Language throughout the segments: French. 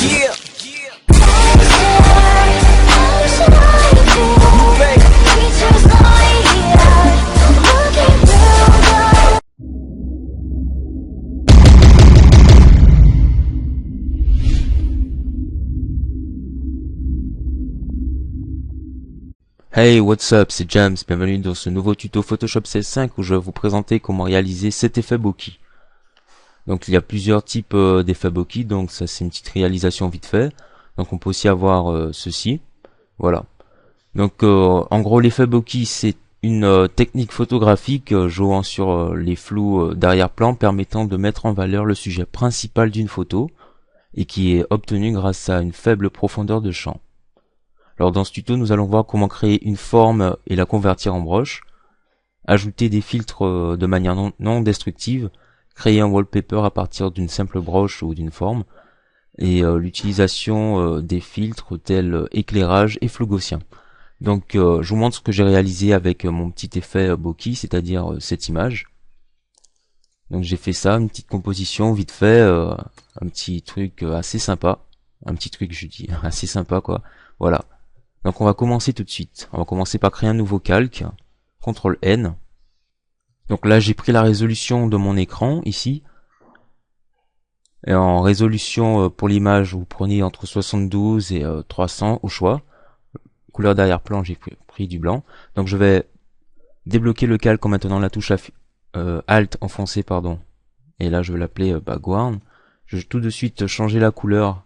Yeah. Hey, what's up, c'est James, bienvenue dans ce nouveau tuto Photoshop CS5 où je vais vous présenter comment réaliser cet effet bokeh. Donc il y a plusieurs types d'effets bokeh, donc ça c'est une petite réalisation vite fait. Donc on peut aussi avoir ceci, voilà. Donc en gros l'effet bokeh c'est une technique photographique jouant sur les flous d'arrière-plan permettant de mettre en valeur le sujet principal d'une photo et qui est obtenu grâce à une faible profondeur de champ. Alors dans ce tuto, nous allons voir comment créer une forme et la convertir en broche, ajouter des filtres de manière non destructive, créer un wallpaper à partir d'une simple broche ou d'une forme, et l'utilisation des filtres tels éclairage et flou gaussien. Donc je vous montre ce que j'ai réalisé avec mon petit effet bokeh, c'est-à-dire cette image. Donc j'ai fait ça, une petite composition vite fait, un petit truc assez sympa, un petit truc je dis assez sympa quoi, voilà. Donc on va commencer tout de suite. On va commencer par créer un nouveau calque. CTRL N. Donc là j'ai pris la résolution de mon écran ici. Et en résolution pour l'image vous prenez entre 72 et 300 au choix. Couleur d'arrière-plan j'ai pris du blanc. Donc je vais débloquer le calque en maintenant la touche Alt enfoncée pardon. Et là je vais l'appeler background. Je vais tout de suite changer la couleur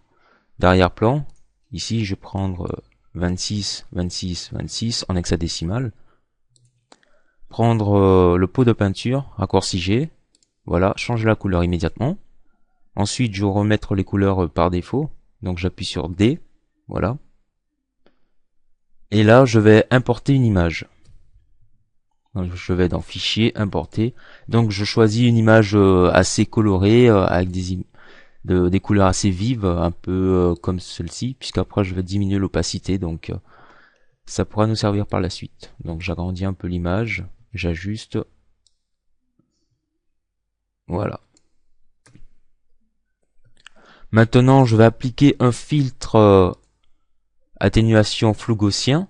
d'arrière-plan. Ici je vais prendre 26, 26, 26 en hexadécimal. Prendre le pot de peinture, raccourci G. Voilà, changer la couleur immédiatement. Ensuite, je vais remettre les couleurs par défaut. Donc j'appuie sur D. Voilà. Et là, je vais importer une image. Donc, je vais dans Fichier, Importer. Donc je choisis une image assez colorée avec des couleurs assez vives, un peu comme celle-ci, puisqu'après je vais diminuer l'opacité, donc ça pourra nous servir par la suite. Donc j'agrandis un peu l'image, j'ajuste, voilà. Maintenant je vais appliquer un filtre atténuation flou gaussien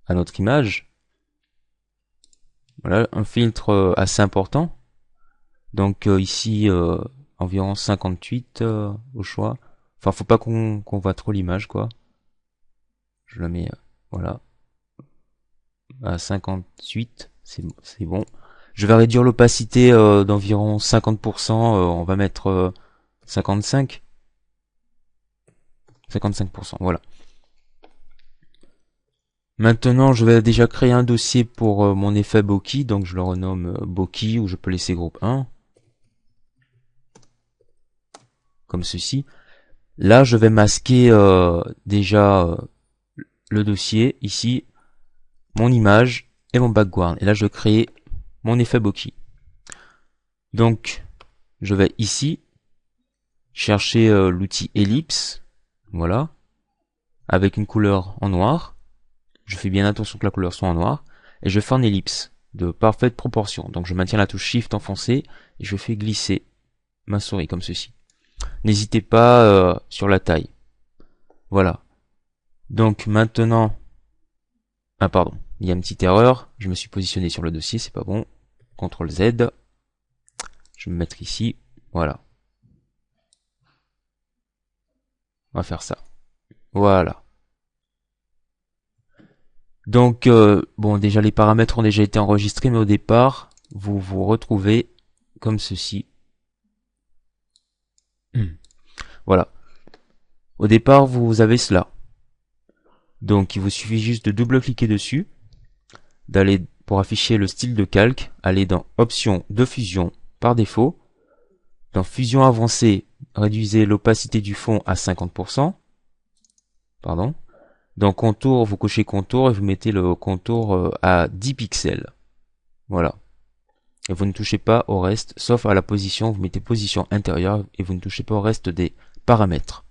à notre image. Voilà, un filtre assez important. Donc ici environ 58 au choix. Enfin, faut pas qu'on voit trop l'image, quoi. Je la mets, voilà, à 58, c'est bon. Je vais réduire l'opacité d'environ 50%, on va mettre 55. 55%, voilà. Maintenant, je vais déjà créer un dossier pour mon effet bokeh, donc je le renomme bokeh, ou je peux laisser groupe 1. Comme ceci. Là, je vais masquer déjà le dossier, ici, mon image et mon background. Et là, je vais créer mon effet bokeh. Donc, je vais ici chercher l'outil ellipse, voilà, avec une couleur en noir. Je fais bien attention que la couleur soit en noir. Et je fais une ellipse de parfaite proportion. Donc, je maintiens la touche Shift enfoncée et je fais glisser ma souris comme ceci. N'hésitez pas sur la taille. Voilà. Donc maintenant... Ah pardon, il y a une petite erreur. Je me suis positionné sur le dossier, c'est pas bon. CTRL Z. Je vais me mettre ici. Voilà. On va faire ça. Voilà. Donc, bon, déjà les paramètres ont déjà été enregistrés, mais au départ, vous vous retrouvez comme ceci. Voilà. Au départ, vous avez cela. Donc, il vous suffit juste de double-cliquer dessus, d'aller pour afficher le style de calque, aller dans Options de fusion par défaut. Dans Fusion avancée, réduisez l'opacité du fond à 50%. Pardon. Dans Contour, vous cochez Contour et vous mettez le contour à 10 pixels. Voilà. Et vous ne touchez pas au reste, sauf à la position, vous mettez position intérieure et vous ne touchez pas au reste des paramètres.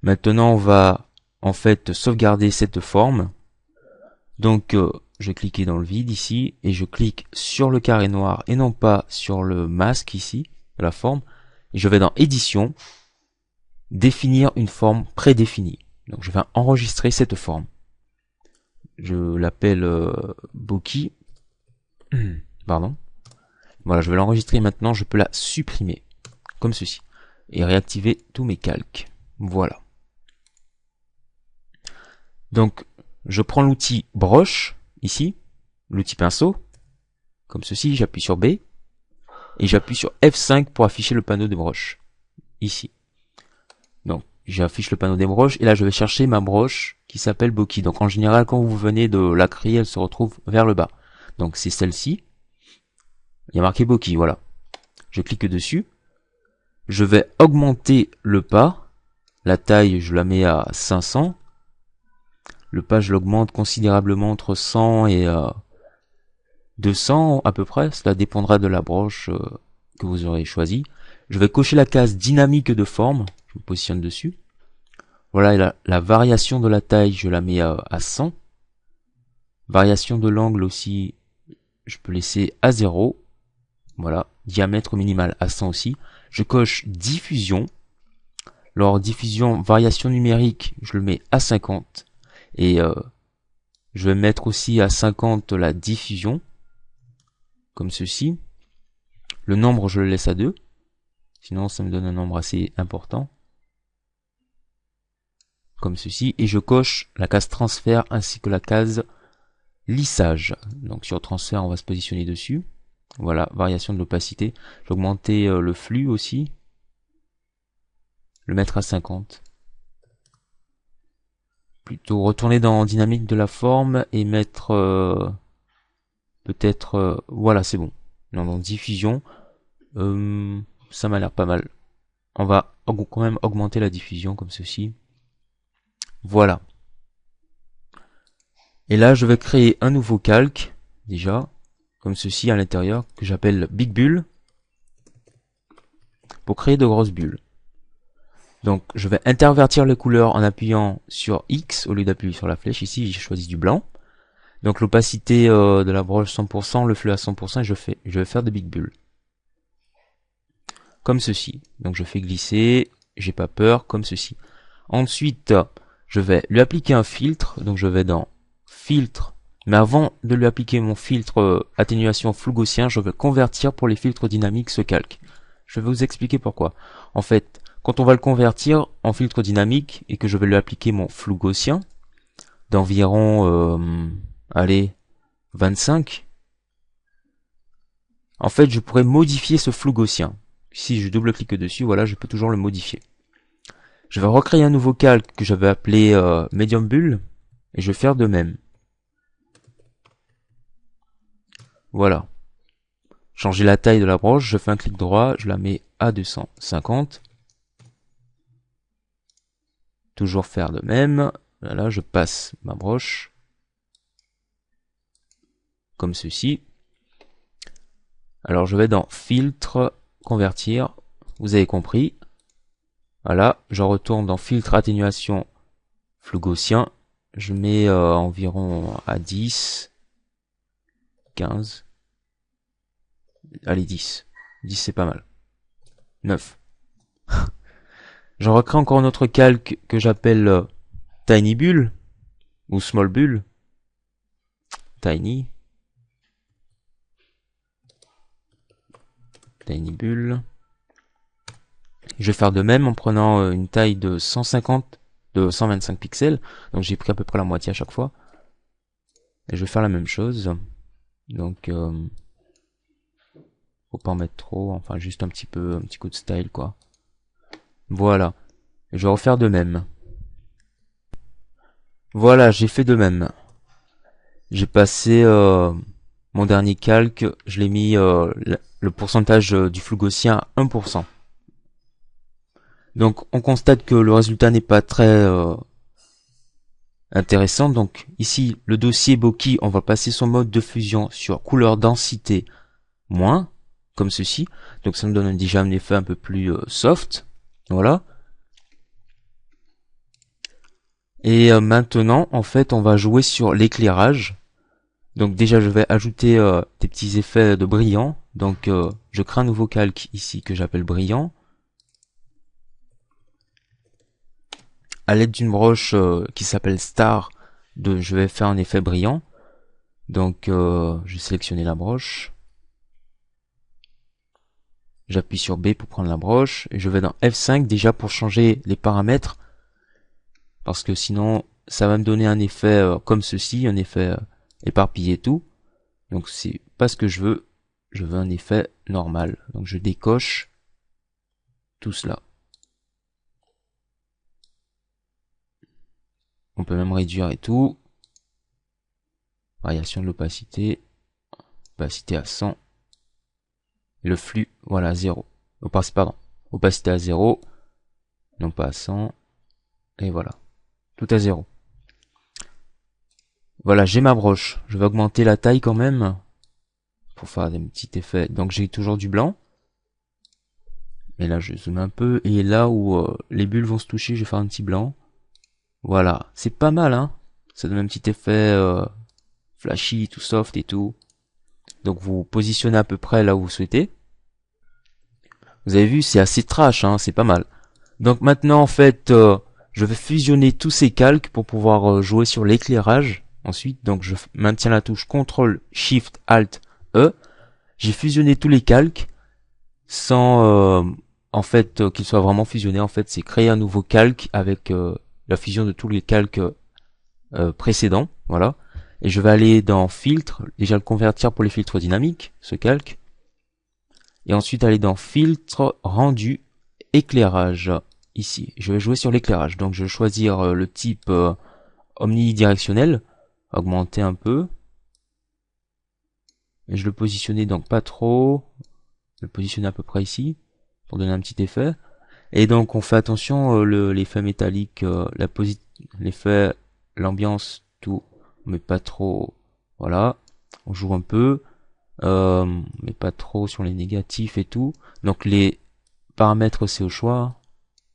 Maintenant, on va en fait sauvegarder cette forme. Donc, je vais cliquer dans le vide ici et je clique sur le carré noir et non pas sur le masque ici de la forme. Et je vais dans Édition, définir une forme prédéfinie. Donc je vais enregistrer cette forme. Je l'appelle Bokeh. Pardon. Voilà, je vais l'enregistrer maintenant, je peux la supprimer. Comme ceci. Et réactiver tous mes calques. Voilà. Donc, je prends l'outil broche, ici, l'outil pinceau, comme ceci, j'appuie sur B, et j'appuie sur F5 pour afficher le panneau des broches, ici. Donc, j'affiche le panneau des broches, et là je vais chercher ma broche qui s'appelle Bokeh. Donc en général, quand vous venez de la créer, elle se retrouve vers le bas. Donc c'est celle-ci. Il y a marqué Bokeh, voilà. Je clique dessus. Je vais augmenter le pas. La taille, je la mets à 500. Le pas, je l'augmente considérablement entre 100 et 200 à peu près. Cela dépendra de la broche que vous aurez choisie. Je vais cocher la case dynamique de forme. Je me positionne dessus. Voilà, et la variation de la taille, je la mets à 100. Variation de l'angle aussi, je peux laisser à 0. Voilà, diamètre minimal à 100 aussi. Je coche diffusion. Alors diffusion, variation numérique, je le mets à 50. Et je vais mettre aussi à 50 la diffusion. Comme ceci. Le nombre, je le laisse à 2. Sinon, ça me donne un nombre assez important. Comme ceci. Et je coche la case transfert ainsi que la case lissage. Donc sur transfert, on va se positionner dessus. Voilà, variation de l'opacité. Je vais augmenter le flux aussi. Le mettre à 50. Plutôt retourner dans dynamique de la forme et mettre peut-être voilà, c'est bon. Non, donc diffusion, ça m'a l'air pas mal. On va quand même augmenter la diffusion comme ceci. Voilà. Et là, je vais créer un nouveau calque déjà comme ceci à l'intérieur que j'appelle Big Bull pour créer de grosses bulles. Donc je vais intervertir les couleurs en appuyant sur X au lieu d'appuyer sur la flèche. Ici j'ai choisi du blanc. Donc l'opacité de la broche 100%, le flux à 100%, et je vais faire des big bulles. Comme ceci. Donc je fais glisser, j'ai pas peur, comme ceci. Ensuite, je vais lui appliquer un filtre. Donc je vais dans filtre. Mais avant de lui appliquer mon filtre atténuation flou gaussien, je vais convertir pour les filtres dynamiques ce calque. Je vais vous expliquer pourquoi. En fait, quand on va le convertir en filtre dynamique et que je vais lui appliquer mon flou gaussien d'environ, allez, 25, en fait, je pourrais modifier ce flou gaussien. Si je double-clique dessus, voilà, je peux toujours le modifier. Je vais recréer un nouveau calque que j'avais appelé Medium Bull et je vais faire de même. Voilà. Changer la taille de la broche, je fais un clic droit, je la mets à 250. Toujours faire de même. Voilà, je passe ma broche. Comme ceci. Alors je vais dans filtre, convertir. Vous avez compris. Voilà, je retourne dans filtre atténuation flou gaussien. Je mets environ à 10, 15. Allez, 10. 10 c'est pas mal. 9. Je recrée encore un autre calque que j'appelle Tiny Bull ou Small Bull. Tiny Bull. Je vais faire de même en prenant une taille de 125 pixels. Donc j'ai pris à peu près la moitié à chaque fois. Et je vais faire la même chose. Donc faut pas en mettre trop, enfin juste un petit peu, un petit coup de style quoi. Voilà. Et je vais refaire de même. Voilà, j'ai fait de même. J'ai passé mon dernier calque, je l'ai mis le pourcentage du flou gaussien à 1%. Donc on constate que le résultat n'est pas très intéressant. Donc ici, le dossier Bokeh, on va passer son mode de fusion sur couleur densité moins, comme ceci. Donc ça me donne déjà un effet un peu plus soft. Voilà. Et maintenant, en fait, on va jouer sur l'éclairage. Donc déjà, je vais ajouter des petits effets de brillant. Donc je crée un nouveau calque ici que j'appelle brillant. à l'aide d'une broche qui s'appelle Star, je vais faire un effet brillant. Donc je vais sélectionner la broche. J'appuie sur B pour prendre la broche. Et je vais dans F5 déjà pour changer les paramètres. Parce que sinon, ça va me donner un effet comme ceci, un effet éparpillé et tout. Donc c'est pas ce que je veux. Je veux un effet normal. Donc je décoche tout cela. On peut même réduire et tout. Variation de l'opacité. Opacité à 100. Le flux, voilà, 0. Pardon. Opacité à 0. Non pas à 100. Et voilà. Tout à 0. Voilà, j'ai ma broche. Je vais augmenter la taille quand même. Pour faire des petits effets. Donc j'ai toujours du blanc. Mais là, je zoome un peu. Et là où les bulles vont se toucher, je vais faire un petit blanc. Voilà. C'est pas mal, hein. Ça donne un petit effet flashy, tout soft et tout. Donc vous positionnez à peu près là où vous souhaitez. Vous avez vu, c'est assez trash, hein. C'est pas mal. Donc maintenant, en fait, je vais fusionner tous ces calques pour pouvoir jouer sur l'éclairage. Ensuite, donc je maintiens la touche CTRL, SHIFT, ALT, E. J'ai fusionné tous les calques sans, en fait, qu'ils soient vraiment fusionnés. En fait, c'est créer un nouveau calque avec la fusion de tous les calques précédents. Voilà. Et je vais aller dans Filtre, déjà le convertir pour les filtres dynamiques, ce calque. Et ensuite aller dans Filtre, Rendu, Éclairage. Ici, je vais jouer sur l'éclairage. Donc je vais choisir le type omnidirectionnel, augmenter un peu. Et je le positionner donc pas trop. Je le positionner à peu près ici, pour donner un petit effet. Et donc on fait attention, l'effet métallique, l'effet, l'ambiance, tout. On met pas trop, voilà. On joue un peu, mais pas trop sur les négatifs et tout. Donc les paramètres c'est au choix.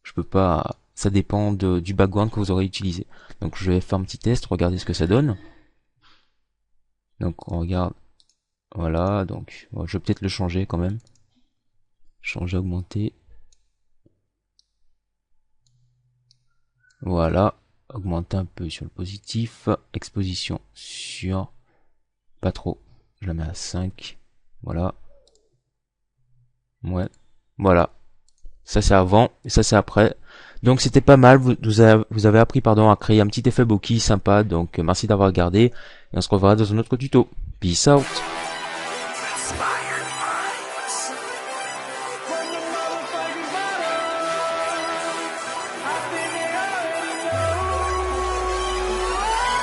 Je peux pas, ça dépend du background que vous aurez utilisé. Donc je vais faire un petit test, regardez ce que ça donne. Donc on regarde, voilà, donc bon, je vais peut-être le changer quand même. Changer, augmenter. Voilà, augmenter un peu sur le positif, exposition sur, pas trop, je la mets à 5, voilà. Ouais, voilà. Ça c'est avant, et ça c'est après. Donc c'était pas mal, vous avez appris pardon à créer un petit effet bokeh sympa, donc merci d'avoir regardé, et on se reverra dans un autre tuto. Peace out.